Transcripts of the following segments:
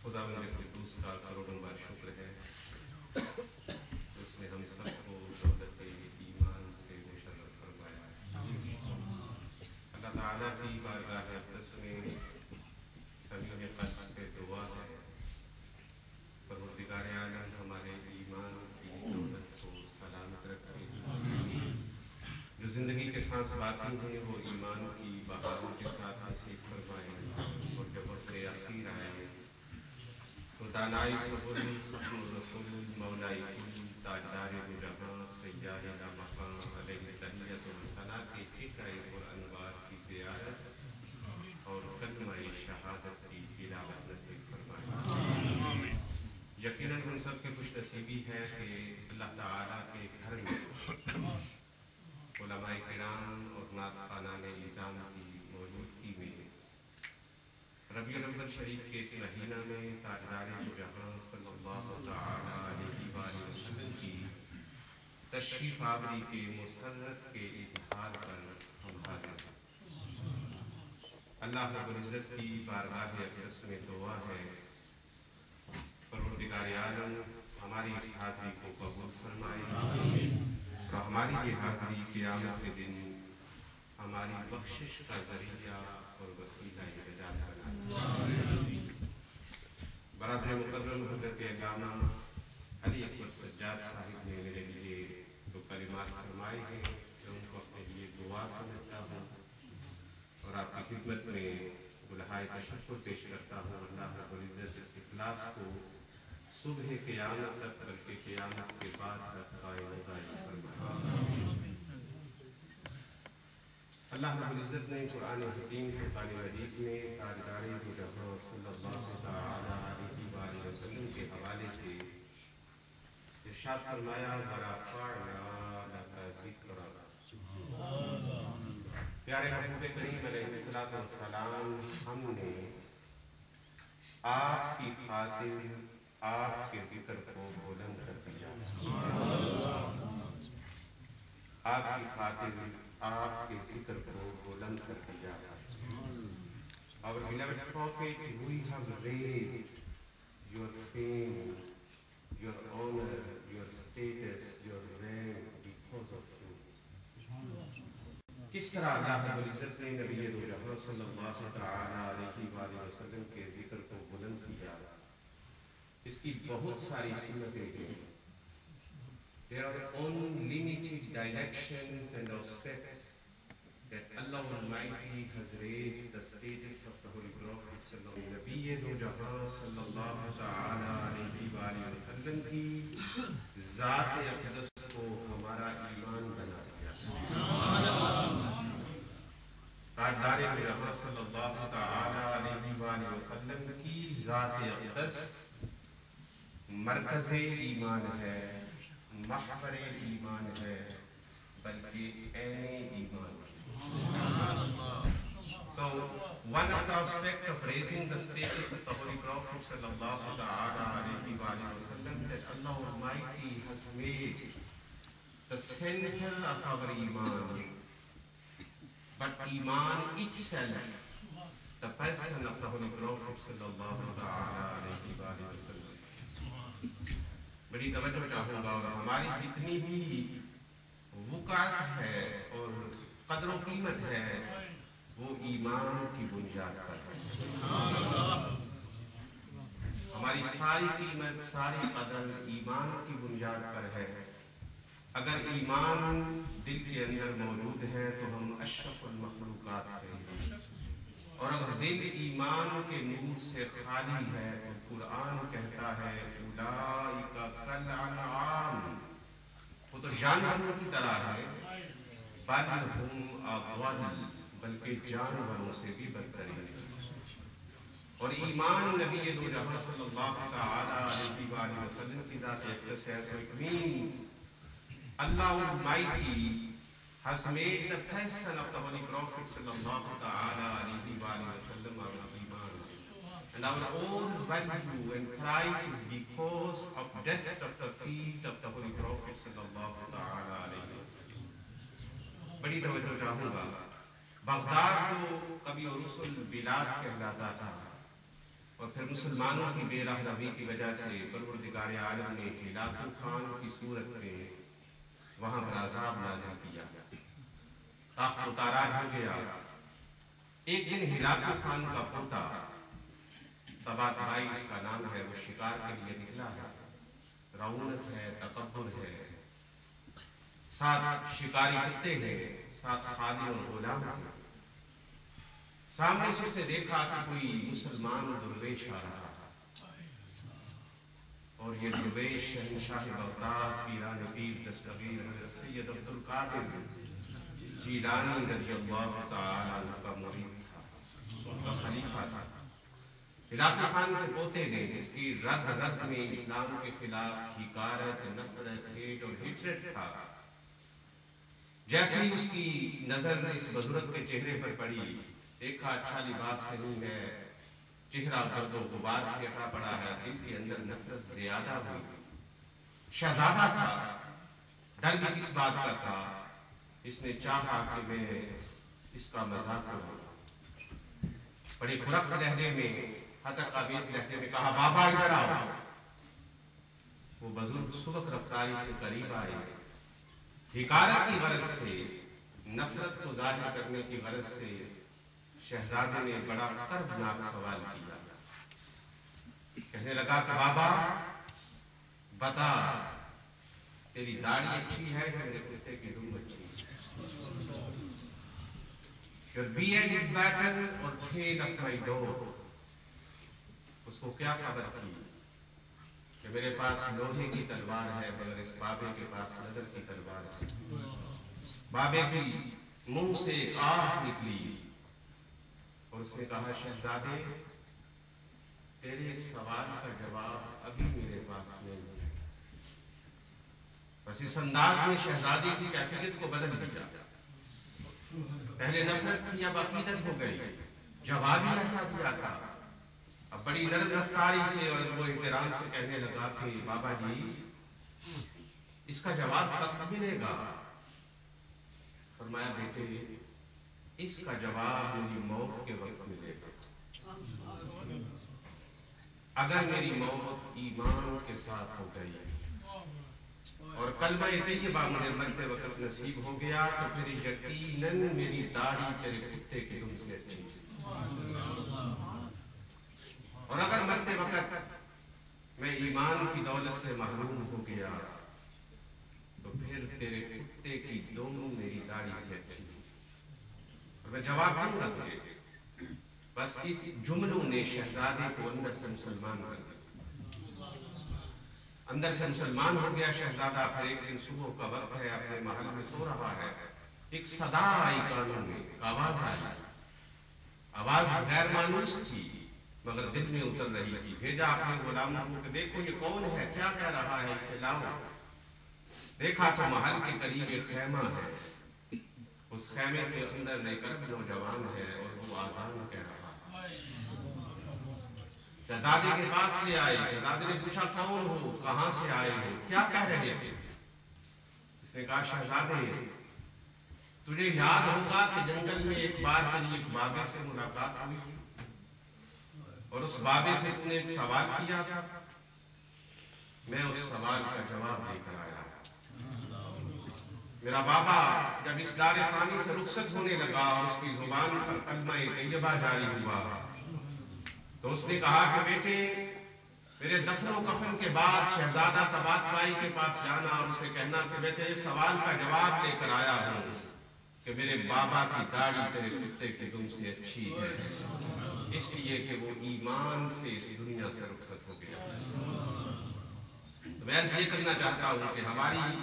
خدا مجھے قدوس کا کروڑوں بار شکر ہے، اس نے ہم سب کو دولت ایمان سے مشرف فرمایا ہے۔ اللہ تعالیٰ کی بارگاہ اقدس میں سمیع قلب سے دعا ہے، پروردگار عالم ہمارے ایمان کی دولت کو سلامت رکھے، جو زندگی کے سانس باقی ہیں وہ ایمان کی بہاروں کے ساتھ نصیب فرمائے، اور جب وقت اخیر آئے تو دانائی صبر ختم الرسول مولائی کل تاجدار دو جہاں سیار مقام علیہ تحیت و ثنا کے فکر اور انوار کی زیارت اور کلمہ شہادت کی تلاوت نصیب فرمائے۔ یقیناً ہم سب کی خوش نصیبی ہے کہ اللہ تعالیٰ کے گھر میں علماء کرام اور نعت خوانان نظام کی موجودگی میں ربیع الاول شریف کے اس مہینہ میں تاجدار دو جہاں صلی اللہ تعالیٰ علیہ وآلہ وسلم کی تشریف آوری کے مسرت کے اظہار پر ہم حاضر ہیں۔ اللہ رب العزت کی بارگاہ اقدس میں دعا ہے، پروردگار عالم ہماری اس حاضری کو قبول فرمائے اور ہماری یہ حاضری قیامت کے دن ہماری بخشش کا ذریعہ اور وسیلہ نجات بنائے۔ برادر مکرم حضرت علامہ علی اکبر سجاد صاحب نے میرے لیے جو کلمات فرمائے ہیں میں ان کو اپنے لیے دعا سمجھتا ہوں اور آپ کی خدمت میں بلہائے تشکر پیش کرتا ہوں۔ اللہ رب العزت اس اخلاص کو صبح قیامت تک بلکہ قیامت کے بعد تک قائم دائم فرمائے۔ اللہ رب العزت نے قرآن حکیم کے قرآن مجید میں تاجدار دو جہاں صلی اللہ تعالیٰ علیہ وآلہ وسلم کے حوالے سے ارشاد فرمایا وَرَفَعْنَا لَكَ ذِکْرَکَ۔ پیارے محبوب کریم علیہ السلام، ہم نے آپ کی خاطر آپ کے ذکر کو بلند کر دیا، آپ کی خاطر آپ کے ذکر کو بلند کر دیا۔ Our beloved Prophet, we have raised your fame, your honor, your status, your rank because of you۔ کس طرح اللہ رب العزت نے نبی دو جہاں صلی اللہ تعالیٰ علیہ وآلہ وسلم کے ذکر کو بلند کیا، اس کی بہت ساری سنتیں ہیں۔ There are unlimited directions and aspects that Allah Almighty has raised the status of the Holy Prophet sallallahu alaihi wasallam۔ نبی دو جہاں صلی اللہ تعالیٰ علیہ وآلہ وسلم کی ذات اقدس کو ہمارا ایمان بنا دیا۔ تاجدار دو جہاں صلی اللہ تعالیٰ علیہ وآلہ وسلم کی ذات اقدس مرکز ایمان ہے، محور ایمان ہے، بلکہ عین ایمان ہے۔ So one of the aspects of raising the status of the Holy Prophet sallallahu ta'ala alayhi wa sallam that Allah Almighty has made the center of our iman, but iman itself, the person of the Holy Prophet sallallahu ta'ala alayhi wa sallam۔ بڑی توجہ چاہوں گا، اور ہماری جتنی بھی وقعت ہے اور قدر و قیمت ہے وہ ایمان کی بنیاد پر ہے۔ ہماری ساری قیمت، ساری قدر ایمان کی بنیاد پر ہے۔ اگر ایمان دل کے اندر موجود ہے تو ہم اشرف المخلوقات ہیں، اور اگر دل ایمان کے نور سے خالی ہے تو قرآن کہتا ہے اولئک کالانعام، وہ تو جانوروں کی طرح ہے، بل ہم اضل، بلکہ جانوروں سے بھی بدترین ہے۔ اور ایمان نبی دو جہاں صلی اللہ تعالیٰ علیہ وآلہ وسلم کی ذات اقدس ہے۔ So it means Allah Almighty has made the person of the Holy Prophet sallallahu ta'ala alayhi wa sallam our iman, and our own value and price is because of dust of the feet of the Holy Prophet sallallahu ta'ala alayhi wa sallam۔ بڑی توجہ چاہوں گا، Baghdad کو کبھی عروس البلاد کہلاتا تھا، اور پھر مسلمانوں کی بے راہ روی کی وجہ سے پروردگار عالم نے ہلاکو خان کی صورت میں وہاں پر عذاب نازل کیا، تاخت و تاراج ہو گیا۔ ایک دن ہلاکو خان کا پوتا طبات بھائی اس کا نام ہے، وہ شکار کے لیے نکلا ہے، رعونت ہے، تکبر ہے، ساتھ شکاری کتے ہیں، ساتھ خادم اور غلام ہیں۔ سامنے سے اس نے دیکھا کہ کوئی مسلمان درویش آ رہا ہے، اور یہ درویش شہنشاہ بغداد پیران پیر دستگیر حضرت سید عبدالقادر جیلانی رضی اللہ تعالی عنہ کا مرید تھا، ان کا خلیفہ تھا۔ ہلاکو خان کے پوتے نے اس کی رگ رگ میں اسلام کے خلاف حقارت، نفرت، ہیٹ اور ہٹریٹ تھا۔ جیسے ہی اس کی نظر اس بزرگ کے چہرے پر پڑی، دیکھا اچھا لباس نہیں ہے، چہرہ گرد و غبار سے اٹا پڑا ہے، دل کے اندر نفرت زیادہ ہوئی۔ شہزادہ تھا، ڈر بھی کس بات کا تھا، اس نے چاہا کہ میں اس کا مذاق کروں۔ بڑے خرخت لہجے میں، حتق آمیز لہجے میں کہا، بابا ادھر آؤ۔ وہ بزرگ سبک رفتاری سے قریب آئے، حقارت کی غرض سے، نفرت کو ظاہر کرنے کی غرض سے شہزادے نے بڑا کردناک سوال کیا۔ کہنے لگا کہ بابا بتا، تیری داڑھی اچھی ہے کہ میرے کتے کی دم اچھی ہے؟ Your beard is better or tail of my dog؟ اس کو کیا خبر تھی کہ میرے پاس لوہے کی تلوار ہے مگر اس بابے کے پاس نظر کی تلوار ہے۔ بابے کی منہ سے ایک آہ نکلی اور اس نے کہا، شہزادے تیرے اس سوال کا جواب ابھی میرے پاس نہیں ہے۔ بس اس انداز میں شہزادے کی کیفیت کو بدل دیا۔ پہلے نفرت تھی، اب عقیدت ہو گئی، جواب ہی ایسا دیا تھا۔ اب بڑی نرم رفتاری سے اور وہ احترام سے کہنے لگا کہ بابا جی اس کا جواب کب ملے گا؟ فرمایا، بیٹے اس کا جواب میری موت کے وقت ملے گا۔ اگر میری موت ایمان کے ساتھ ہو گئی اور کلمہ طیبہ مجھے مرتے وقت نصیب ہو گیا تو پھر یقیناً میری داڑھی تیرے کتے کے دم سے اچھی ہے۔ اور اگر مرتے وقت میں ایمان کی دولت سے محروم ہو گیا تو پھر تیرے کتے کی دم میری داڑھی سے اچھی ہے۔ اور میں جواب دوں گا تجھے۔ بس اس جملوں نے شہزادے کو اندر سے مسلمان کر دیا۔ اندر سے مسلمان ہو گیا شہزادہ۔ پھر ایک دن صبح کا وقت ہے، اپنے محل میں سو رہا ہے، ایک صدا آئی کانوں میں، ایک آواز آئی۔ آواز غیر مانوس تھی مگر دل میں اتر رہی تھی۔ بھیجا اپنے غلاموں کو کہ دیکھو یہ کون ہے، کیا کہہ رہا ہے، اسے لاؤ۔ دیکھا تو محل کے قریب ایک خیمہ ہے، اس خیمے کے اندر ایک عرب نوجوان ہے اور وہ آذان کہہ رہا ہے۔ شہزادے کے پاس لے آئے۔ شہزادے نے پوچھا، کون ہو، کہاں سے آئے ہو، کیا کہہ رہے تھے؟ اس نے کہا، شہزادے تجھے یاد ہوگا کہ جنگل میں ایک بار تیری ایک بابے سے ملاقات ہوئی تھی اور اس بابے سے تم نے ایک سوال کیا تھا، میں اس سوال کا جواب لے کر آیا۔ میرا بابا جب اس دار فانی سے رخصت ہونے لگا اور اس کی زبان پر کلمہ طیبہ جاری ہوا تو اس نے کہا کہ بیٹے میرے دفن و کفن کے بعد شہزادہ طبات بھائی کے پاس جانا اور اسے کہنا کہ میں تیرے سوال کا جواب لے کر آیا ہوں کہ میرے بابا کی داڑھی تیرے کتے کے دم سے اچھی ہے، اس لیے کہ وہ ایمان سے اس دنیا سے رخصت ہو گیا۔ تو میں یہ کرنا چاہتا ہوں کہ ہماری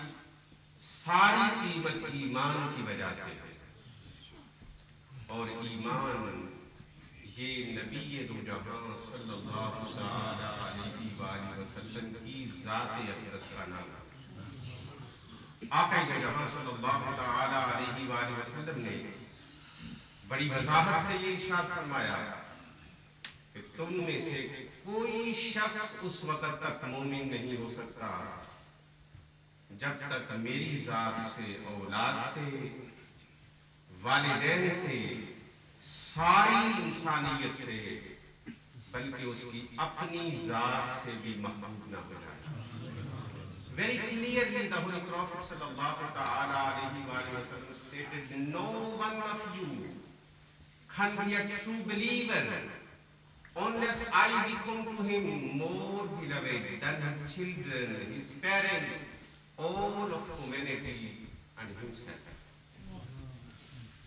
ساری قیمت ایمان کی وجہ سے ہے، اور ایمان یہ نبی دو جہاں صلی اللہ علیہ وآلہ وسلم کی ذات اقدس کا نام ہے۔ آقا دو جہاں صلی اللہ علیہ وآلہ وسلم نے بڑی وضاحت سے یہ ارشاد فرمایا کہ تم میں سے کوئی شخص اس وقت تک مومن نہیں ہو سکتا جب تک میری ذات سے، اولاد سے، والدین سے، ساری انسانیت سے بلکہ اس کی اپنی ذات سے بھی محبوب نہ ہو جائے. Very clearly the Holy Prophet sallallahu ta'ala alayhi wa sallam stated, no one of you can be a true believer unless I become to him more beloved than his children, his parents, all of humanity and himself.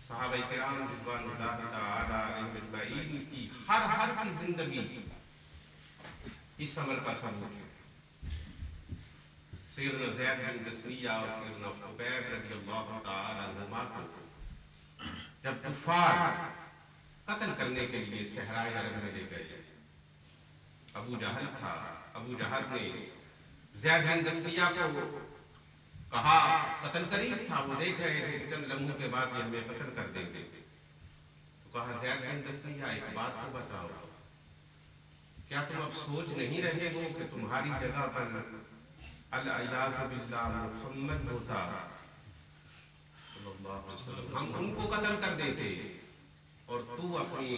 صحابہ کرام رضوان اللہ تعالی علیہم اجمعین کی ہر کی زندگی اس عمل کا ثبوت ہے. سیدنا زید بن تثنیہ اور سیدنا خبیب رضی اللہ تعالی عنہما کو جب کفار قتل کرنے کے لیے صحرائے عرب میں لے گئے، ابو جہل تھا. ابو جہل نے زید بن تثنیہ کو کہا، قتل قریب تھا، وہ دیکھ رہے تھے کہ چند لمحوں کے بعد یہ ہمیں قتل کر دیں گے. تو کہا زید بن تثنیہ ایک بات تو بتاؤ، کیا تم اب سوچ نہیں رہے ہو کہ تمہاری جگہ پر العیاذ باللہ محمد ہوتا صلی اللہ علیہ وسلم، ہم ان کو قتل کر دیتے اور تو اپنی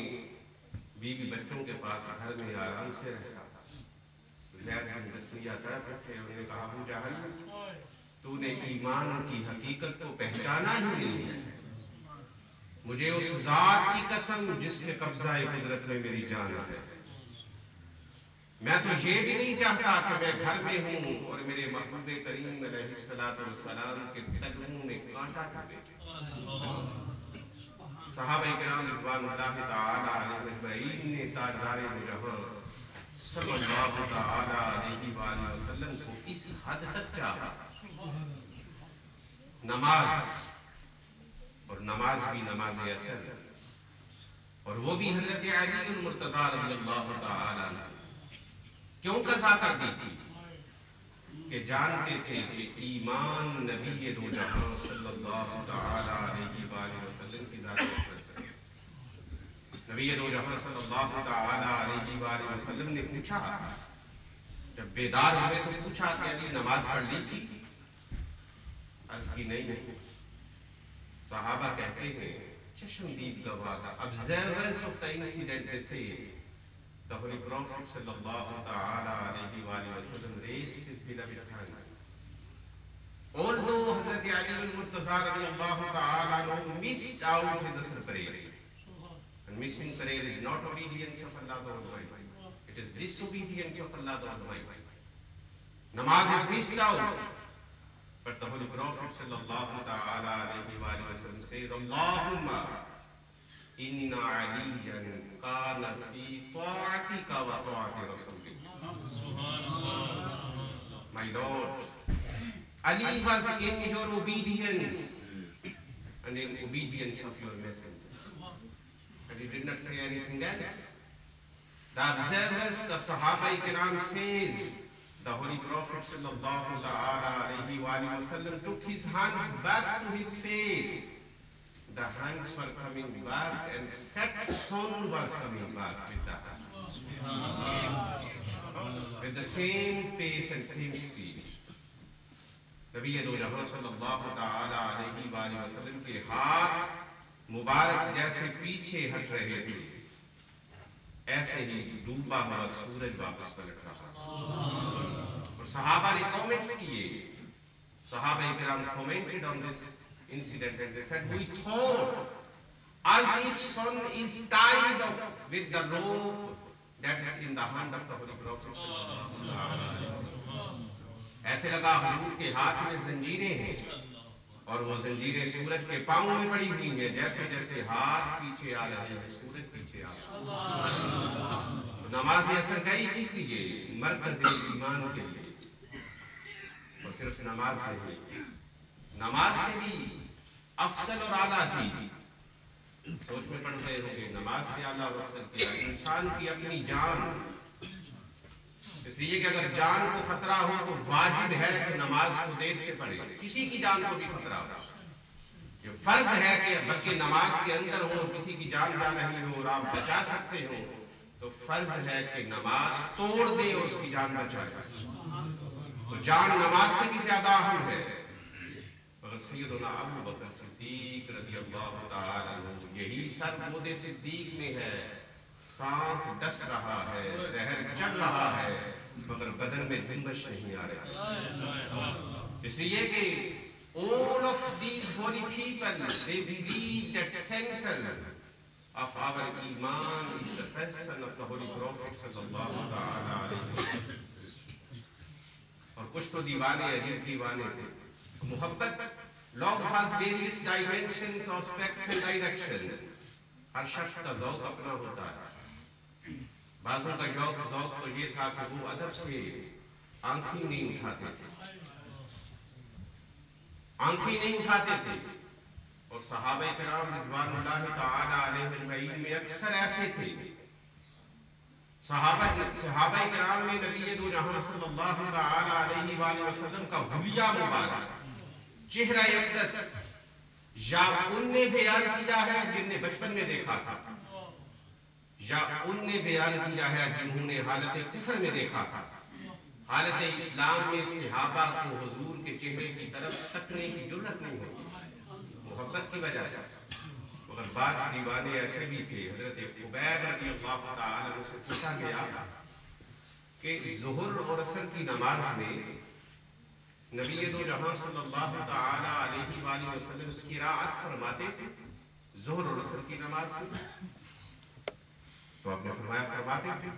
بیوی بچوں کے پاس گھر میں آرام سے رہتا. زید بن تثنیہ طرف اٹھے، انہوں نے کہا ابو جہل تو نے ایمان کی حقیقت کو پہچانا ہی نہیں ہے. مجھے اس ذات کی قسم جس کے قبضہ قدرت میں میری جان ہے، میں تو یہ بھی نہیں چاہتا کہ میں گھر میں ہوں اور میرے محبوب کریم علیہ السلام کے تلوؤں میں کانٹا چبھے. صحابہ کرام رضوان اللہ تعالی علیہم اجمعین نے تاجدار دو جہاں صلی اللہ تعالی علیہ وآلہ وسلم کو اس حد تک چاہا. نماز، اور نماز بھی نماز اثر، اور وہ بھی حضرت علی المرتضی رضی اللہ تعالی عنہ کیوں قضا کر دی تھی؟ کہ جانتے تھے کہ ایمان نبی دو جہاں صلی اللہ تعالی علیہ وآلہ وسلم کی ذات اقدس ہے. نبی دو جہاں صلی اللہ تعالی علیہ وآلہ وسلم نے پوچھا، جب بیدار ہوئے تو پوچھا کہ علی نماز پڑھ لی تھی؟ عرض کی نہیں. صحابہ کہتے ہیں چشمدید گواہ تھا. Observers of the incident they say the Holy Prophet sallallahu ta'ala alayhi wa sallam raised his beloved hands. Although Hazrat Ali al-Murtaza radiyallahu ta'ala anhu missed out his Asr prayer. And missing prayer is not obedience of Allah the Almighty. It is disobedience of Allah the Almighty. Namaz is missed out. But the Holy Prophet sallallahu ta'ala alayhi wa sallam says, Allahumma inna aliyan kana fi ta'atika wa ta'ati rasulika. My Lord, Ali was in your obedience and in obedience of your messenger. And he did not say anything else. The observers, the Sahaba Ikram says, the Holy Prophet sallallahu ta'ala alayhi wa sallam took his hands back to his face. The hands were coming back and set sun was coming back with the hands. With the same pace and same speed. نبی دو جہاں صلی اللہ تعالی علیہ وآلہ وسلم کے ہاتھ مبارک جیسے پیچھے ہٹ رہے تھے، ایسے ہی ڈوبا ہوا سورج واپس پلٹ رہا. اور صحابہ نے کومنٹس کیے. صحابہ کرام commented on this incident and they said, we thought as if sun is tied up with the rope that is in the hand of the Holy Prophet sallallahu alaihi wasallam. ایسے لگا حضور کے ہاتھ میں زنجیریں ہیں اور وہ زنجیریں سورج کے پاؤں میں پڑی ہوئی ہیں. جیسے جیسے ہاتھ پیچھے آ رہے ہیں سورج پیچھے آ رہا ہے. نماز اثر گئی کس لیے؟ مرکز ایمان کے لیے. اور صرف نماز نہیں، نماز سے بھی افضل اور اعلیٰ چیز سوچ میں پڑ گئے ہوں گے. نماز سے اعلیٰ اور افضل کیا؟ انسان کی اپنی جان. اس لیے کہ اگر جان کو خطرہ ہو تو واجب ہے کہ نماز کو دیر سے پڑھے. کسی کی جان کو بھی خطرہ ہو، یہ فرض ہے کہ بلکہ نماز کے اندر ہو، کسی کی جان جا رہی ہو اور آپ بچا سکتے ہو تو فرض ہے کہ نماز توڑ دے اور اس کی جان بچائے. تو جان نماز سے بھی زیادہ اہم ہے. مگر سیدنا ابو بکر صدیق رضی اللہ تعالی عنہ یہی سر مود صدیق میں ہے سانپ ڈس رہا ہے، زہر چل رہا ہے، مگر بدن میں جنبش نہیں آ رہی. اس لیے کہ all of these holy people, they believe that center of our iman is the person of the Holy Prophet sallallahu ta'ala alayhi wa sallam. اور کچھ تو دیوانے عجیب دیوانے تھے. محبت love has various dimensions, aspects and directions. ہر شخص کا ذوق اپنا ہوتا ہے. بعضوں کا ذوق تو یہ تھا کہ وہ ادب سے آنکھیں نہیں اٹھاتے تھے، آنکھیں نہیں اٹھاتے تھے. اور صحابہ کرام رضوان اللہ تعالی علیہم اجمعین میں اکثر ایسے تھے. صحابہ کرام میں نبی دو جہاں صلی اللہ تعالی علیہ وآلہ وسلم کا حلیہ مبارک، چہرہ اقدس یا ان نے بیان کیا ہے جن نے بچپن میں دیکھا تھا، یا ان نے بیان کیا ہے جنہوں نے حالت کفر میں دیکھا تھا. حالت اسلام میں صحابہ کو حضور کے چہرے کی طرف تکنے کی جرأت نہیں ہوئی، محبت کی وجہ سے. مگر بعض دیوانے ایسے بھی تھے. حضرت خبیب رضی اللہ تعالی عنہ سے پوچھا گیا کہ ظہر اور عصر کی نماز میں نبی دو جہاں صلی اللہ تعالی علیہ وآلہ وسلم قرأت فرماتے تھے ظہر اور عصر کی نماز میں؟ تو آپ نے فرمایا فرماتے تھے.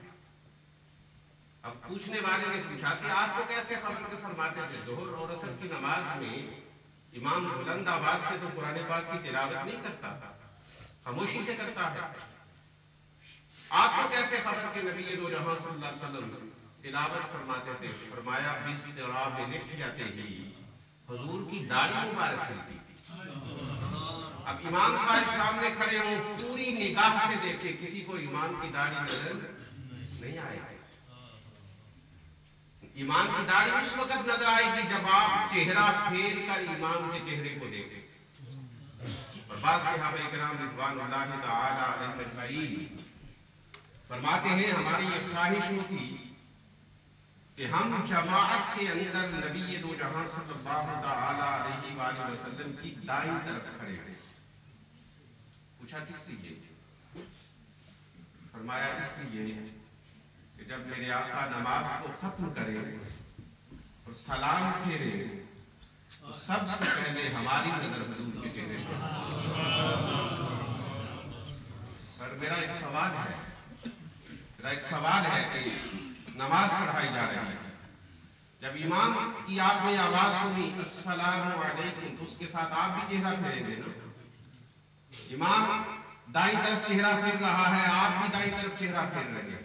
اب پوچھنے والے نے پوچھا کہ آپ کو کیسے خبر کہ فرماتے تھے؟ ظہر اور عصر کی نماز میں امام بلند آواز سے تو قرآن پاک کی تلاوت نہیں کرتا، خاموشی سے کرتا ہے. آپ کو کیسے خبر کہ نبی دو جہاں صلی اللہ علیہ وسلم تلاوت فرماتے تھے؟ فرمایا باضطراب لحیتہ، حضور کی داڑھی مبارک ہلتی تھی. اب امام صاحب سامنے کھڑے ہوں، پوری نگاہ سے دیکھے، کسی کو امام کی داڑھی نظر نہیں آئے گی. امام کی داڑھی اس وقت نظر آئے گی جب آپ چہرہ پھیر کر امام کے چہرے کو دیکھیں. اور بعض صحابہ کرام رضوان اللہ تعالی علیہم اجمعین فرماتے ہیں ہماری یہ خواہش ہوتی کہ ہم جماعت کے اندر نبی دو جہاں صلی اللہ تعالی علیہ وآلہ وسلم کی دائیں طرف کھڑے ہیں. پوچھا کس لیے؟ فرمایا اس لیے کہ جب میرے آقا نماز کو ختم کرے اور سلام پھیرے تو سب سے پہلے ہماری نظر حضور کے چہرے پر. میرا ایک سوال ہے کہ نماز پڑھائی جا رہی ہے، جب امام کی آپ نے آواز سنی السلام علیکم تو اس کے ساتھ آپ بھی چہرہ پھیریں گے نا. امام دائیں طرف چہرہ پھیر رہا ہے، آپ بھی دائیں طرف چہرہ پھیر رہے ہیں،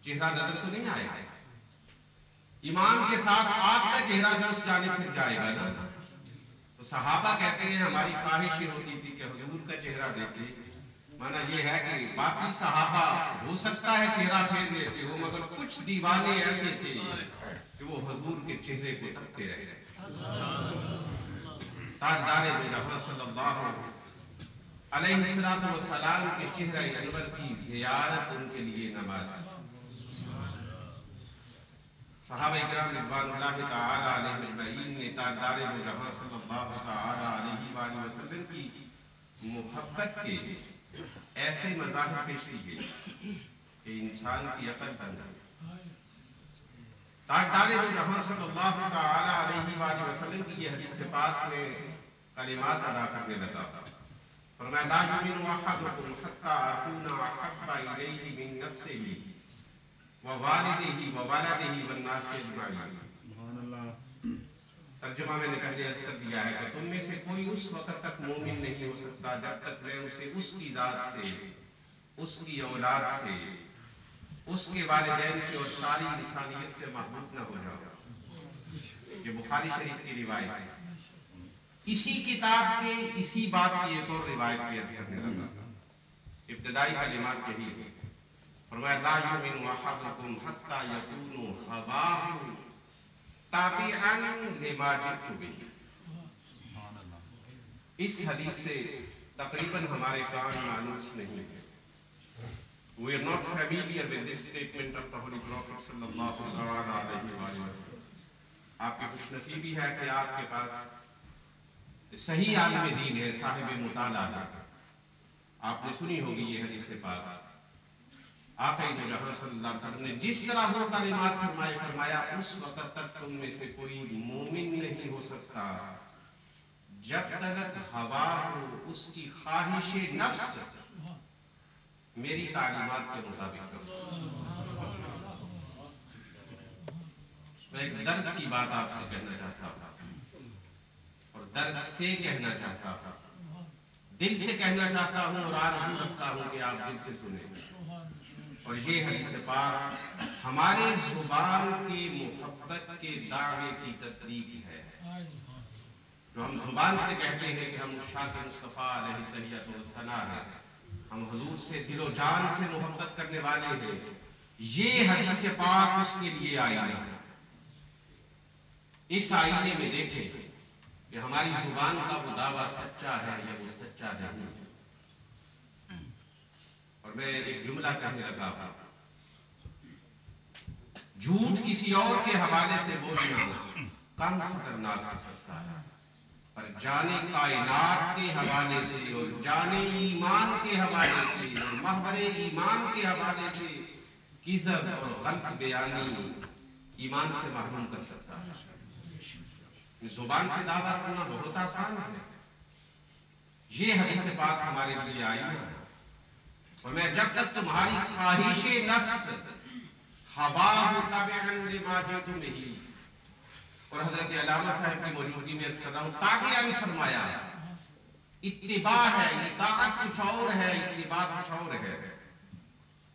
چہرہ نظر تو نہیں آئے گا. امام کے ساتھ آپ کا چہرہ بھی اس جانب پھر جائے گا نا. تو صحابہ کہتے ہیں ہماری خواہش یہ ہوتی تھی کہ حضور کا چہرہ دیکھیں. مانا یہ ہے کہ باقی صحابہ ہو سکتا ہے چہرہ پھیر لیتے ہو، مگر کچھ دیوانے ایسے تھے کہ وہ حضور کے چہرے کو تکتے رہے. تاجدار دو جہاں صلی اللہ علیہ السلام کے چہرہ انور کی زیارت ان کے لیے نماز. صحابہ اکرام رضوان اللہ تعالی علیہم اجمعین نے تاجدار دو جہاں صلی اللہ تعالی علیہ وآلہ وسلم کی محبت کے ایسے مظاہر پیش کیے کہ انسان کی عقل بن گئی. تاجدار دو جہاں صلی اللہ تعالی علیہ وآلہ وسلم کی یہ حدیث پاک میں کلمات ادا کرنے لگا. فرمایا لا یؤمن احدکم حتی اکون احب الیہ من نفسہ ووالدہ وولدہ والناس اجمعین. ترجمہ میں نے پہلے عرض کر دیا ہے کہ تم میں سے کوئی اس وقت تک مومن نہیں ہو سکتا جب تک میں اسے اس کی ذات سے، اس کی اولاد سے، اس کے والدین سے اور ساری انسانیت سے محبوب نہ ہو جاؤ. یہ بخاری شریف کی روایت ہے. اسی کتاب کے اسی بات کی ایک اور روایت بھی عرض کرنے لگا. ابتدائی کلمات یہی ہے. فرمایا لا یؤمن احدکم حتی یکون ہواہ تابعا لما جئت بہ. اس حدیث سے تقریباً ہمارے کان مانوس نہیں ہے. We are not familiar with this statement of the Holy Prophet sallallahu alaihi wasallam. آپ کی خوش نصیبی ہے کہ آپ کے پاس صحیح عالم دین ہے، صاحب مطالعہ. آپ نے سنی ہوگی یہ حدیث پاک آقا دو جہاں صلی اللہ علیہ وسلم نے جس طرح وہ کلمات فرمایا اس وقت تک تم میں سے کوئی مومن نہیں ہو سکتا جب تک ہوا ہو اس کی خواہش نفس میری تعلیمات کے مطابق کرو۔ میں ایک درد کی بات آپ سے کہنا چاہتا ہوں اور درد سے کہنا چاہتا ہوں، دل سے کہنا چاہتا ہوں اور آرزو رکھتا ہوں کہ آپ دل سے سنیں۔ اور یہ حدیث پاک ہمارے زبان کی محبت کے دعوے کی تصدیق ہے، جو ہم زبان سے کہتے ہیں کہ ہم عشاق مصطفیٰ علیہ تحیت و ثنا ہیں، ہم حضور سے دل و جان سے محبت کرنے والے ہیں، یہ حدیث پاک اس کے لیے آئینہ ہے۔ اس آئینے میں دیکھیں کہ ہماری زبان کا وہ دعویٰ سچا ہے یا وہ سچا نہیں۔ اور میں ایک جملہ کہنے لگا ہوں، جھوٹ کسی اور کے حوالے سے بولنا کم خطرناک ہو سکتا ہے، پر جانے کائنات کے حوالے سے اور جانے ایمان کے حوالے سے اور محور ایمان کے حوالے سے کذب اور غلط بیانی ایمان سے محروم کر سکتا ہے۔ زبان سے دعویٰ کرنا بہت آسان ہے، یہ حدیث پاک ہمارے لیے آئینہ ہے۔ اور میں جب تک تمہاری خواہش نفس ہواہ تابعاً لما جئت بہ، اور حضرت علامہ صاحب کی موجودگی میں عرض کر رہا ہوں، تابعاً فرمایا اتباع ہے، اطاعت کچھ اور ہے، اتباع کچھ اور ہے۔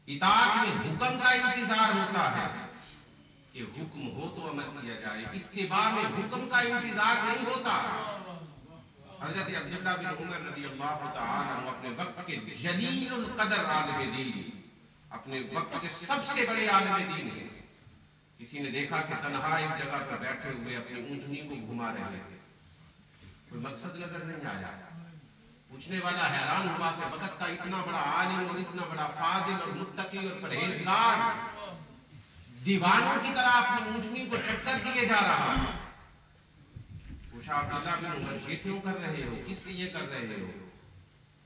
اطاعت میں حکم کا انتظار ہوتا ہے کہ حکم ہو تو عمل کیا جائے، اتباع میں حکم کا انتظار نہیں ہوتا۔ حضرت عبداللہ بن عمر رضی اللہ تعالیٰ عنہ اپنے وقت کے جلیل القدر عالم دین، اپنے وقت کے سب سے بڑے عالم دین ہیں، کسی نے دیکھا کہ تنہا ایک جگہ پر بیٹھے ہوئے اپنی اونٹنی کو گھما رہے ہیں، کوئی مقصد نظر نہیں آیا۔ پوچھنے والا حیران ہوا کہ وقت کا اتنا بڑا عالم اور اتنا بڑا فاضل اور متقی اور پرہیزگار دیوانوں کی طرح اپنی اونٹنی کو چکر دیے جا رہا ہے۔ پوچھا عبداللہ بن عمر یہ کیوں کر رہے ہو، کس لیے کر رہے ہو؟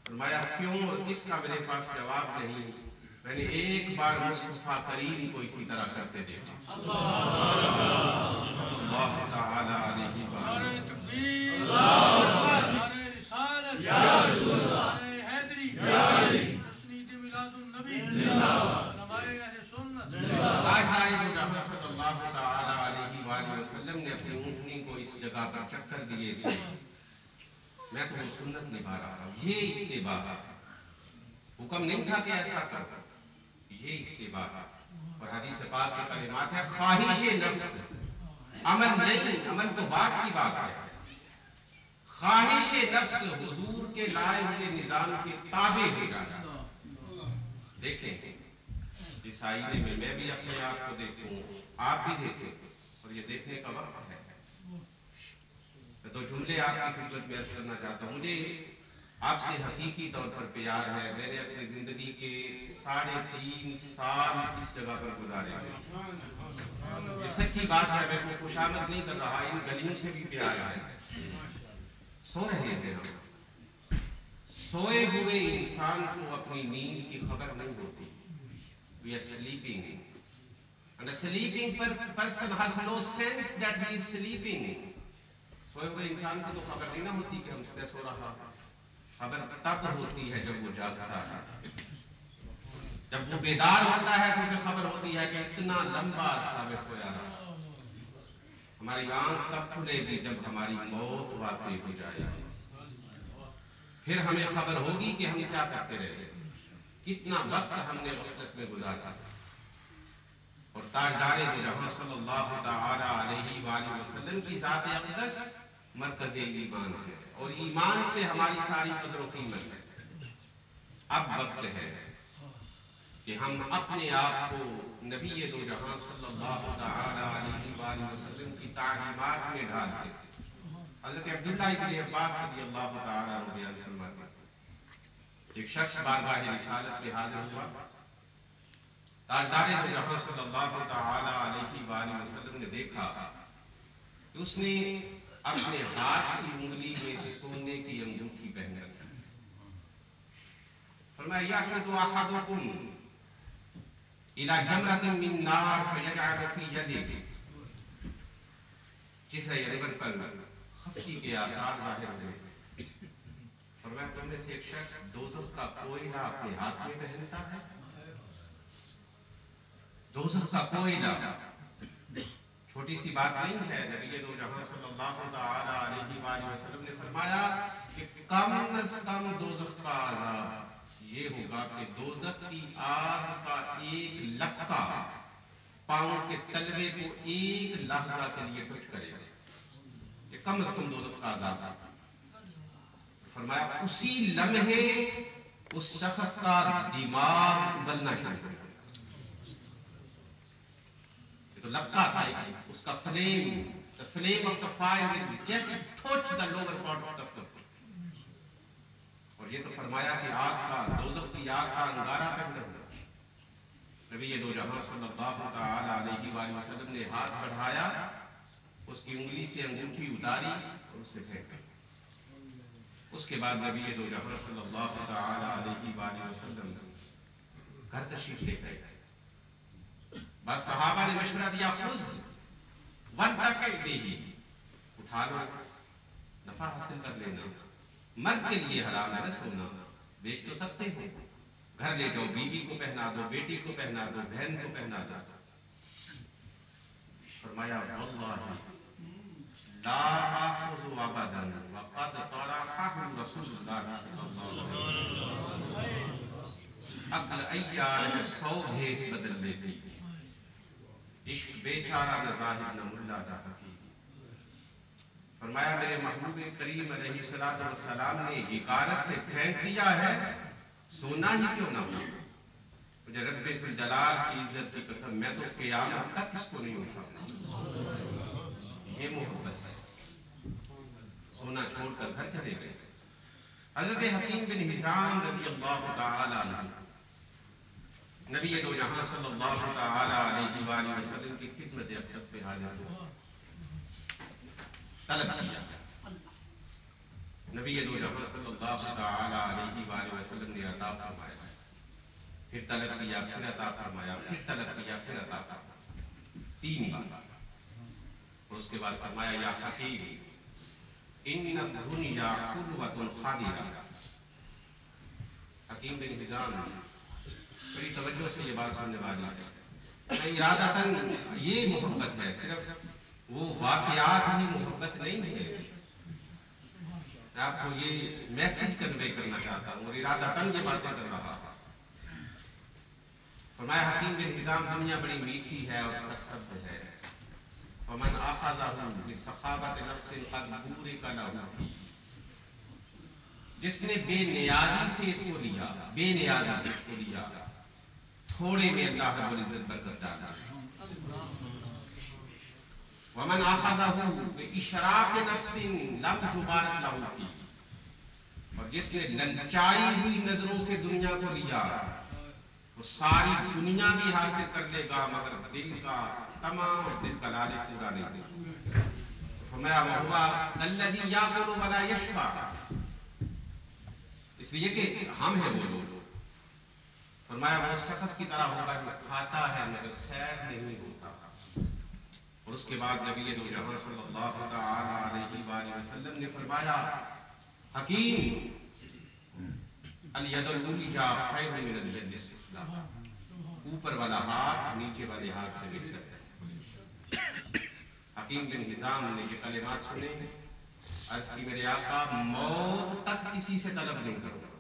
فرمایا کیوں اور کس کا میرے پاس جواب نہیں، میں نے ایک بار مصطفیٰ کریم کو اسی طرح کرتے دیکھا۔ صلی اللہ تعالیٰ علیہ وآلہ تکبیر، نعرہ رسالت، یا رسول اللہ، نعرہ حیدری، یا علی، تسنید میلاد النبی، علماء اہل سنت۔ تاجدار دو جہاں صلی اللہ تعالیٰ علیہ وآلہ وسلم نے اپنی اونٹنی کو اس جگہ پر چکر دیے تھے، میں تو وہ سنت نبھا رہا ہوں، یہ اتباع ہے۔ حکم نہیں تھا کہ ایسا کر، یہ اتباع ہے۔ اور حدیث پاک کے کلمات ہے خواہش نفس، عمل نہیں، عمل تو بعد کی بات ہے۔ خواہش نفس حضور کے لائے ہوئے نظام کے تابع ہو جانا۔ دیکھیں اس آئینے میں میں بھی اپنے آپ کو دیکھوں، آپ بھی دیکھیں، اور یہ دیکھنے کا وقت ہے۔ میں تو جملے آپ کی خدمت میں عرض کرنا چاہتا ہوں، مجھے آپ سے حقیقی طور پر پیار ہے۔ میں نے اپنی زندگی کے 3.5 سال اس جگہ پر گزارے ہیں۔ یہ سچی بات ہے، میں کوئی خوشامد نہیں کر رہا، ان گلیوں سے بھی پیار ہے۔ سو رہے ہیں ہم، سوئے ہوئے انسان کو اپنی نیند کی خبر نہیں ہوتی۔ We are sleeping, and a sleeping person has no sense that he is sleeping. سوئے ہوئے انسان کو تو خبر نہیں نہ ہوتی کہ ہم سو رہا، خبر تب ہوتی ہے جب وہ جاگتا ہے، جب وہ بیدار ہوتا ہے تو اسے خبر ہوتی ہے کہ اتنا لمبا عرصہ میں سویا رہا۔ ہماری آنکھ تب کھلے گی جب ہماری موت واقع ہو جائے گی، پھر ہمیں خبر ہوگی کہ ہم کیا کرتے رہے، کتنا وقت ہم نے غفلت میں گزارا۔ اور تاجدار دو جہاں صلی اللہ تعالیٰ علیہ وآلہ وسلم کی ذات اقدس مرکز ایمان ہے، اور ایمان سے ہماری ساری قدر و قیمت ہے۔ اب وقت ہے کہ ہم اپنے آپ کو نبی دو جہاں صلی اللہ تعالیٰ علیہ وآلہ وسلم کی تعلیمات میں ڈال دیں۔ حضرت عبداللہ بن عباس رضی اللہ تعالیٰ عنہ بیان فرماتے ہیں، ایک شخص بارگاہ رسالت پہ حاضر ہوا، تاجدار دو جہاں صلی اللہ تعالیٰ علیہ وآلہ وسلم نے دیکھا کہ اس نے اپنے ہاتھ کی انگلی میں سونے کی انگوٹھی پہن رکھی۔ فرمایا یعقد احدکم الى جمرۃ من نار فیجعل فی یدہ، چہرہ ابر پر خفگی کے آثار ظاہر ہوئے. فرمایا تم میں سے ایک شخص دوزخ کا کوئلہ اپنے ہاتھ میں پہنتا ہے؟ دوزخ کا کوئلہ چھوٹی سی بات نہیں ہے. نبی دو جہاں صلی اللہ تعالی علیہ وآلہ وسلم نے فرمایا کہ کم از کم دوزخ کا عذاب یہ ہوگا کہ دوزخ کی آگ کا ایک لپکا پاؤں کے تلوے کو ایک لحظہ کے لیے ٹچ کرے گا. یہ کم از کم دوزخ کا عذاب ہے. فرمایا اسی لمحے اس شخص کا دماغ ابلنا شروع ہو گیا. یہ تو لپکا تھا اس کا flame. The flame of the fire will just touch the lower part of the flame. اور یہ تو فرمایا کہ آگ کا دوزخ کی آگ کا انگارہ پہنا ہوا. نبی دو جہاں صلی اللہ تعالی علیہ وآلہ وسلم نے ہاتھ بڑھایا، اس کی انگلی سے انگوٹھی اتاری اور اسے پھینکا. اس کے بعد نبی دو جہاں صلی اللہ تعالی علیہ وآلہ وسلم گھر تشریف لے گئے. بعض صحابہ نے مشورہ دیا خذ وانتفع بہ، اٹھا لو نفع حاصل کر لینا. مرد کے لیے حرام ہے سونا، بیچ تو سکتے ہو، گھر لے جاؤ، بیوی کو پہنا دو، بیٹی کو پہنا دو، بہن کو پہنا دو. فرمایا واللہ لا آخذ ابدا وقد طرحه رسول اللہ صلی اللہ علیہ وسلم. عقل ایار ہے 100 بھیس بدل لیتی، عشق بیچارہ نہ ظاہر نہ ملا نہ حقیقی. فرمایا میرے محبوب کریم علیہ السلام نے حکارت سے پھینک دیا ہے، سونا ہی کیوں نہ ہو. مجھے رب ذوالجلال کی عزت کی قسم میں تو قیامت تک اس کو نہیں اٹھاؤں. یہ محبت ہے. سونا چھوڑ کر گھر چلے گئے. حضرت حکیم بن حزام رضی اللہ تعالی عنہ نبی دو جہاں صلی اللہ تعالی علیہ وآلہ وسلم کی خدمت اقدس پہ حاضر ہوا، طلب کیا. نبی دو جہاں صلی اللہ تعالی علیہ وآلہ وسلم نے عطا فرمایا. پھر طلب کیا، پھر عطا فرمایا، پھر طلب کیا، پھر عطا فرمایا. 3 بار. اور اس کے بعد فرمایا یا حکیم ان الدنیا قلوۃ خادرہ. حکیم بن حزام بڑی توجہ سے یہ بات سننے والی ہے. میں ارادتاً یہ محبت ہے، صرف وہ واقعات ہی محبت نہیں ہے. میں آپ کو یہ میسج کنوے کرنا چاہتا ہوں اور ارادتاً یہ باتیں کر رہا ہوں. فرمایا حکیم بن حزام دنیا بڑی میٹھی ہے اور سرسبز ہے. ومن اخذہ بسخاوۃ نفس قد بورک لہ فیہ. جس نے بے نیازی سے اس کو لیا، بے نیازی سے اس کو لیا، تھوڑے میں اللہ رب العزت برکت ڈالا. ومن اخذہ باشراف نفس لم یبارک لہ فیہ. اور جس نے للچائی ہوئی نظروں سے دنیا کو لیا، وہ ساری دنیا بھی حاصل کر لے گا مگر دل کا تمام دل کا لالچ پورا نہیں دے گا. فرمایا وَهُوَ الَّذِي يَأْكُلُ وَلَا يَشْبَعُ. اس لیے کہ ہم ہیں وہ لوگ. فرمایا وہ اس شخص کی طرح ہوگا جو کھاتا ہے مگر سیر نہیں ہوتا. اور اس کے بعد نبی دو جہاں صلی اللہ تعالی علیہ وآلہ وسلم نے فرمایا حکیم الید العلیٰ خیر من الید السفلیٰ. اوپر والا ہاتھ نیچے والے ہاتھ سے بہتر ہے. حکیم بن حزام نے یہ کلمات سنے، عرض کی میرے آقا موت تک کسی سے طلب نہیں کروں گا،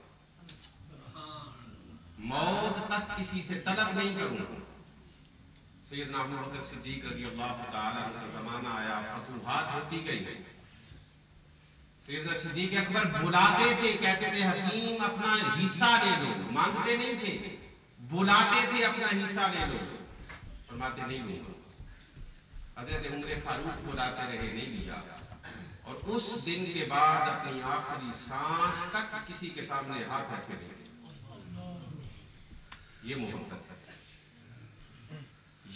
موت تک کسی سے طلب نہیں کروں گا. سیدنا ابو بکر صدیق رضی اللہ تعالیٰ عنہ کا زمانہ آیا، فتوحات ہوتی گئی. سیدنا صدیق اکبر بلاتے تھے، کہتے تھے حکیم اپنا حصہ لے لو. مانگتے نہیں تھے، بلاتے تھے اپنا حصہ لے لو. فرماتے نہیں لوں. حضرت عمر فاروق بلاتے رہے، نہیں لیا. اور اس دن کے بعد اپنی آخری سانس تک کسی کے سامنے ہاتھ ایسے نہیں. یہ محبت ہے،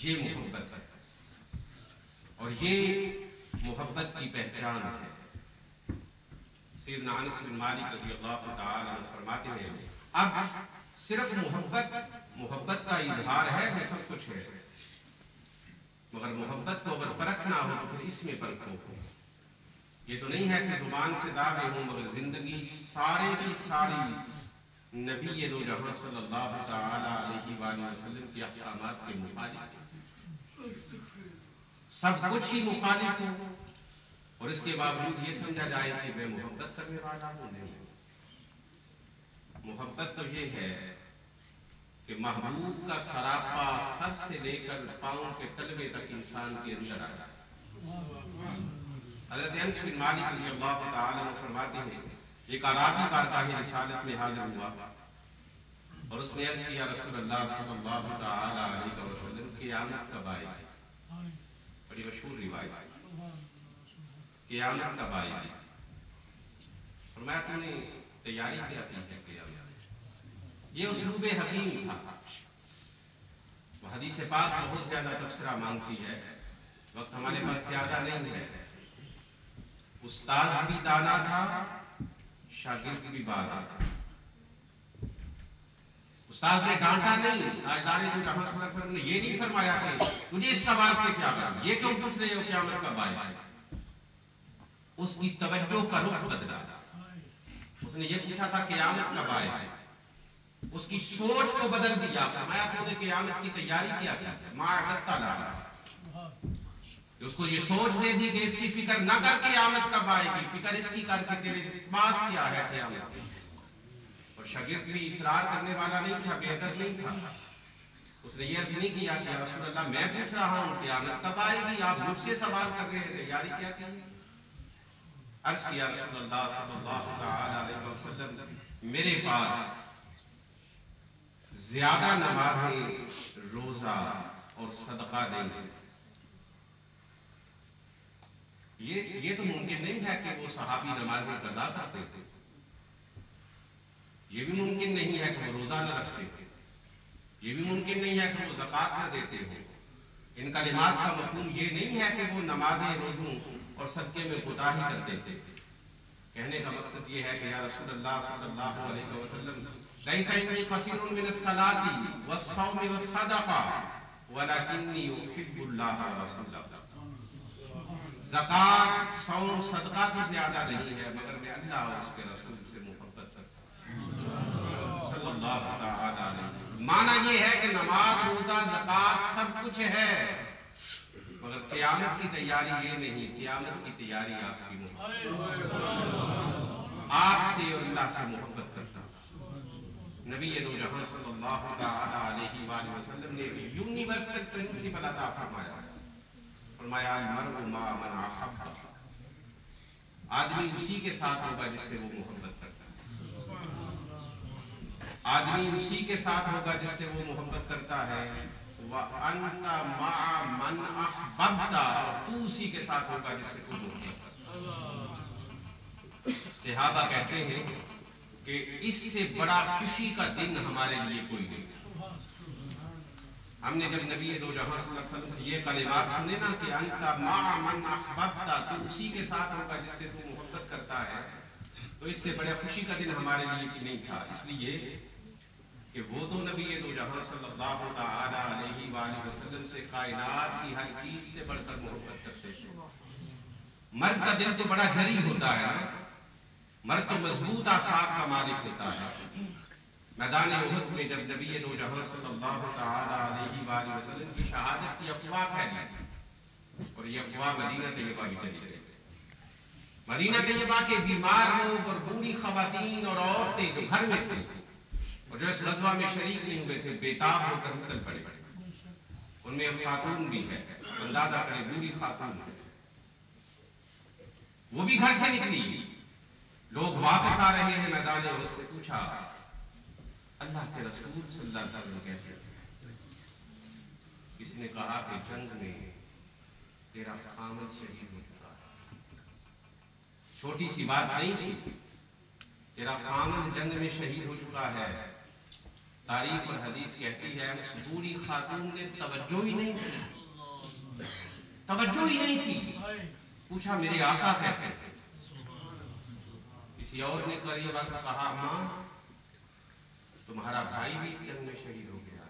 یہ محبت ہے. اور یہ محبت کی پہچان ہے. سیدنا انس بن مالک رضی اللہ تعالی عنہ فرماتے ہیں اب صرف محبت کا اظہار ہے، وہ سب کچھ ہے، مگر محبت کو اگر پرکھنا ہو تو پھر اس میں پرکھو۔ یہ تو نہیں ہے کہ زبان سے دعوے ہوں مگر زندگی سارے کی ساری نبی دو جہاں صلی اللہ تعالی علیہ وآلہ وسلم کی احکامات کے مخالف، سب کچھ ہی مخالف ہو، اور اس کے باوجود یہ سمجھا جائے کہ میں محبت کرنے والا ہوں۔ نہیں، محبت تو یہ ہے کہ محبوب کا سراپا سر سے لے کر پاؤں کے تلوے تک انسان کے اندر آ جائے۔ حضرت انس بن مالک رضی اللہ تعالی عنہ فرماتے ہیں ایک اعرابی بارگاہ رسالت میں حاضر ہوا اور اس نے عرض کیا رسول اللہ صلی اللہ تعالی علیہ وسلم قیامت کب آئے گی؟ بڑی مشہور روایت، قیامت کب آئے گی؟ فرمایا تم نے تیاری کیا کی ہے قیامت؟ یہ اسلوب حکیم تھا۔ وہ حدیث پاک بہت زیادہ تبصرہ مانگتی ہے، وقت ہمارے پاس زیادہ نہیں ہے۔ استاذ بھی دانا تھا، شاگرد بھی بادا تھا۔ استاذ نے ڈانٹا نہیں، تاجدار دو جہاں صلی اللہ علیہ وسلم نے یہ نہیں فرمایا کہ تجھے اس سوال سے کیا غرض، یہ کیوں پوچھ رہے ہو قیامت کب آئے گی؟ اس کی توجہ کا رخ بدلا۔ اس نے یہ پوچھا تھا قیامت کب آئے گی، اس کی سوچ کو بدل دیا۔ فرمایا تو نے قیامت کی تیاری کیا کیا؟ ما اعددت لها۔ اس کو یہ سوچ دے دی کہ اس کی فکر نہ کر قیامت کب آئے گی، فکر اس کی کر کے تیرے پاس کیا ہے قیامت۔ اور شاگرد بھی اصرار کرنے والا نہیں تھا، بے ادب نہیں تھا۔ اس نے یہ عرض نہیں کیا کہ یا رسول اللہ میں پوچھ رہا ہوں قیامت کب آئے گی، آپ مجھ سے سوال کر رہے ہیں، تیاری کیا کی؟ عرض کیا رسول اللہ صلی اللہ تعالی علیہ وسلم میرے پاس زیادہ نمازیں، روزہ اور صدقہ نہیں۔ یہ تو ممکن نہیں ہے کہ وہ صحابی نمازیں قضا کرتے تھے، یہ بھی ممکن نہیں ہے کہ وہ روزہ نہ رکھتے تھے، یہ بھی ممکن نہیں ہے کہ وہ زکوٰۃ نہ دیتے ہوں۔ ان کلمات کا مفہوم یہ نہیں ہے کہ وہ نمازیں، روزوں اور صدقے میں کوتاہی کرتے تھے۔ کہنے کا مقصد یہ ہے کہ یا رسول اللہ صلی اللہ علیہ وسلم لیس عنی قصیر من الصلاۃ والصوم والصدقہ ولکنی احب اللہ ورسولہ۔ زکوٰۃ، صوم، صدقہ تو زیادہ نہیں ہے مگر میں اللہ اور اس کے رسول سے محبت کرتا ہوں صلی اللہ تعالی علیہ وسلم۔ معنی یہ ہے کہ نماز، روزہ، زکوٰۃ سب کچھ ہے مگر قیامت کی تیاری یہ نہیں۔ قیامت کی تیاری آپ کی محبت، آپ سے اور اللہ سے محبت کرتا ہوں۔ نبی دو جہاں صلی اللہ تعالی علیہ وآلہ وسلم نے یونیورسل پرنسپل عطا فرمایا، فرمایا المرء مع من احب۔ آدمی اسی کے ساتھ ہوگا جس سے وہ محبت کرتا ہے، آدمی اسی کے ساتھ ہوگا جس سے وہ محبت کرتا ہے۔ وَأَنْتَ مَعَ مَنْ أَحْبَبْتَ، اور تو اسی کے ساتھ ہوگا جس سے تو محبت کرتا ہے۔ صحابہ کہتے ہیں کہ اس سے بڑا خوشی کا دن ہمارے لیے کوئی نہیں۔ ہم نے جب نبی دو جہاں صلی اللہ علیہ وسلم سے یہ کلمات سنے نا کہ انت مع من احببت، تو اسی کے ساتھ ہوگا جس سے تو محبت کرتا ہے، تو اس سے بڑے خوشی کا دن ہمارے لیے نہیں تھا۔ اس لیے کہ وہ تو نبی دو جہاں صلی اللہ تعالی علیہ وآلہ وسلم سے کائنات کی ہر چیز سے بڑھ کر محبت کرتے تھے۔ مرد کا دل تو بڑا جری ہوتا ہے، مرد تو مضبوط اعصاب کا مالک ہوتا ہے۔ میدان احد میں جب نبی دو جہاں صلی اللہ تعالی علیہ وآلہ وسلم کی شہادت کی افواہ پھیلی اور یہ افواہ مدینہ طیبہ بھی چلی گئی۔ مدینہ طیبہ کے بیمار لوگ اور بوڑھی خواتین اور عورتیں جو گھر میں تھے اور جو اس غزوہ میں شریک نہیں ہوئے تھے، بیتاب ہو کر نکل پڑے۔ ان میں ایک خاتون بھی ہے، اندازہ کریں بوڑھی خاتون ہے، وہ بھی گھر سے نکلی۔ لوگ واپس آ رہے ہیں، میدان احد سے پوچھا اللہ کے رسول صلی اللہ علیہ وسلم کیسے؟ کسی نے کہا کہ جنگ میں تیرا خامد شہید ہو چکا ہے۔ چھوٹی سی بات نہیں تھی، تیرا خامد جنگ میں شہید ہو چکا ہے۔ تاریخ اور حدیث کہتی ہے اس بوڑھی خاتون نے توجہ ہی نہیں کی، توجہ ہی نہیں کی۔ پوچھا میرے آقا کیسے؟ کسی اور نے قریب آ کر کہا ماں تمہارا بھائی بھی اس جنگ میں شہید ہو گیا.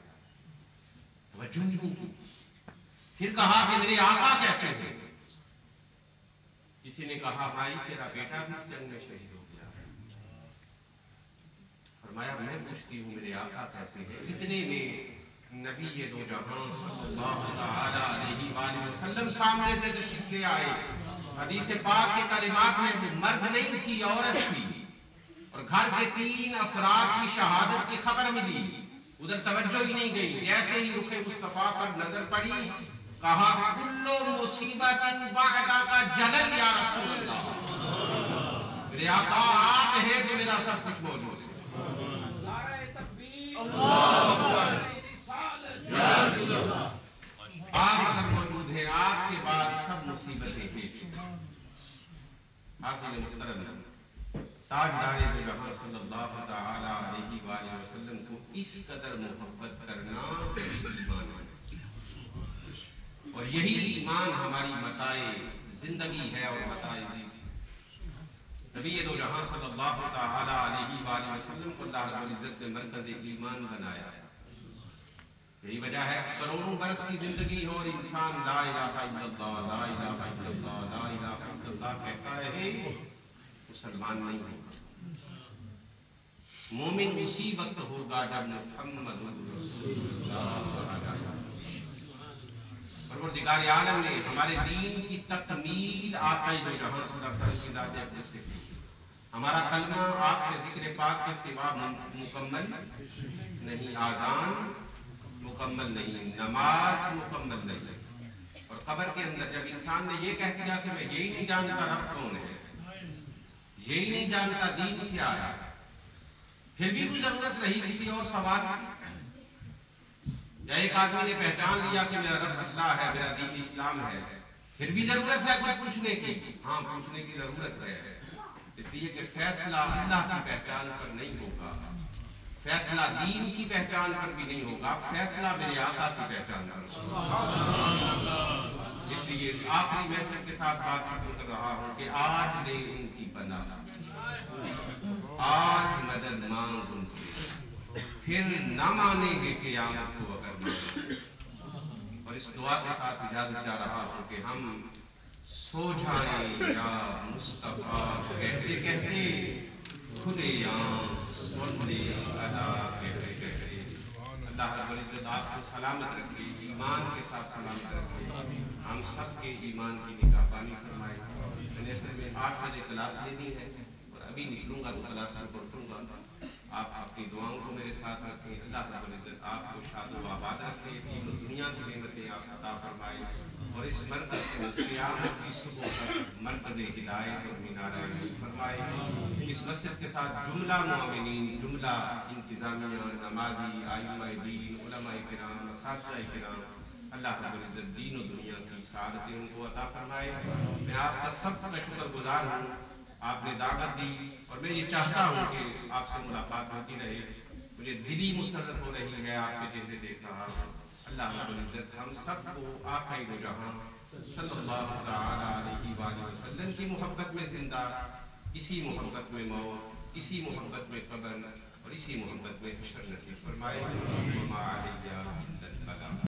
توجہ ہی نہیں کی. پھر کہا کہ میرے آقا کیسے ہیں؟ کسی نے کہا بھائی تیرا بیٹا بھی اس جنگ میں شہید ہو گیا. فرمایا میں پوچھتی ہوں میرے آقا کیسے ہیں؟ اتنے میں نبی دو جہاں صلی اللہ علیہ وآلہ وسلم سامنے سے تشریف لے آئے. حدیث پاک کے کلمات ہیں وہ مرد نہیں تھی عورت تھی، اور گھر کے 3 افراد کی شہادت کی خبر ملی. ادھر توجہ ہی نہیں گئی. جیسے ہی رخ مصطفیٰ پر نظر پڑی کہا کلو مصیبت بعدہ کا جلل یا رسول اللہ. میرے آقا آپ ہیں تو میرا سب کچھ موجود ہے. آپ اگر موجود ہیں آپ کے بعد سب مصیبتیں ہیں. حاصل محترم تاجدار دو جہاں صلی اللہ تعالی علیہ وآلہ وسلم کو اس قدر محبت کرنا ایمان ہے، اور یہی ایمان ہماری متاع زندگی ہے اور متاع زیست. نبی دو جہاں صلی اللہ تعالی علیہ وآلہ وسلم کو اللہ رب العزت نے مرکز ایمان بنایا. یہی وجہ ہے کروڑوں برس کی زندگی ہو اور انسان لا الہ الا اللہ لا الہ الا اللہ لا الہ الا اللہ کہتا رہے، مسلمان نہیں ہوگا. مومن اسی وقت ہوگا جب محمد رسول اللہ. پروردگار عالم نے ہمارے دین کی تکمیل آقا دو جہاں صلی اللہ علیہ وسلم کی ذات اقدس سے کی. ہمارا کلمہ آپ کے ذکر پاک کے سوا مکمل نہیں، آذان مکمل نہیں، نماز مکمل نہیں. اور قبر کے اندر جب انسان نے یہ کہہ دیا کہ میں یہی نہیں جانتا رب کون ہے، یہی نہیں جانتا دین کیا ہے، پھر بھی کوئی ضرورت رہی کسی اور سوال کی، یا ایک آدمی نے پہچان لیا کہ میرا رب اللہ ہے، میرا دین اسلام ہے، پھر بھی ضرورت ہے کچھ پوچھنے کی. ہاں پوچھنے کی ضرورت ہے، اس لیے کہ فیصلہ اللہ کی پہچان پر نہیں ہوگا، فیصلہ دین کی پہچان پر بھی نہیں ہوگا، فیصلہ میرے آقا کی پہچان پر ہوگا. اس لیے اس آخری میسج کے ساتھ بات ختم کر رہا ہوں کہ آج لے ان کی پناہ، آج مدد مانگ ان سے، پھر نہ مانیں گے قیامت کو اگر مانیں. اور اس دعا کے ساتھ اجازت چاہ رہا ہوں کہ ہم سو جائیں یا مصطفیٰ کہتے کہتے کھلے آنکھ سننے اللہ کہتے کہتے. اللہ رب العزت آپ کو سلامت رکھے، ایمان کے ساتھ سلامت رکھے، ہم سب کے ایمان کی نگہبانی فرمائے. میں نے اصل میں 8 بجے کلاس لینی ہے اور ابھی نکلوں گا تو کلاس میں پڑھوں گا. آپ اپنی دعاؤں کو میرے ساتھ رکھیں. اللہ رب العزت آپ کو شاد و آباد رکھے، دین و دنیا کی نعمتیں آپ عطا فرمائے، اور اس مرکز کو قیامت کی صبح تک مرکز ہدایت اور مینار علم فرمائے. اس مسجد کے ساتھ جملہ معاونین، جملہ انتظامیہ، نمازی، ائمہ دین، علماء کرام، اساتذہ کرام، اللہ رب العزت دین و دنیا کی سعادتیں ان کو عطا فرمائے. میں آپ کا سب کا شکر گزار ہوں، آپ نے دعوت دی اور میں یہ چاہتا ہوں کہ آپ سے ملاقات ہوتی رہے. مجھے دلی مسرت ہو رہی ہے آپ کے چہرے دیکھ رہا ہوں. اللہ رب العزت ہم سب کو آقا دو جہاں صلی اللہ تعالی علیہ وآلہ وسلم کی محبت میں زندہ، اسی محبت میں موت، اسی محبت میں قبر اور اسی محبت میں حشر نصیب فرمائے. وما علیہ الا البلاغ.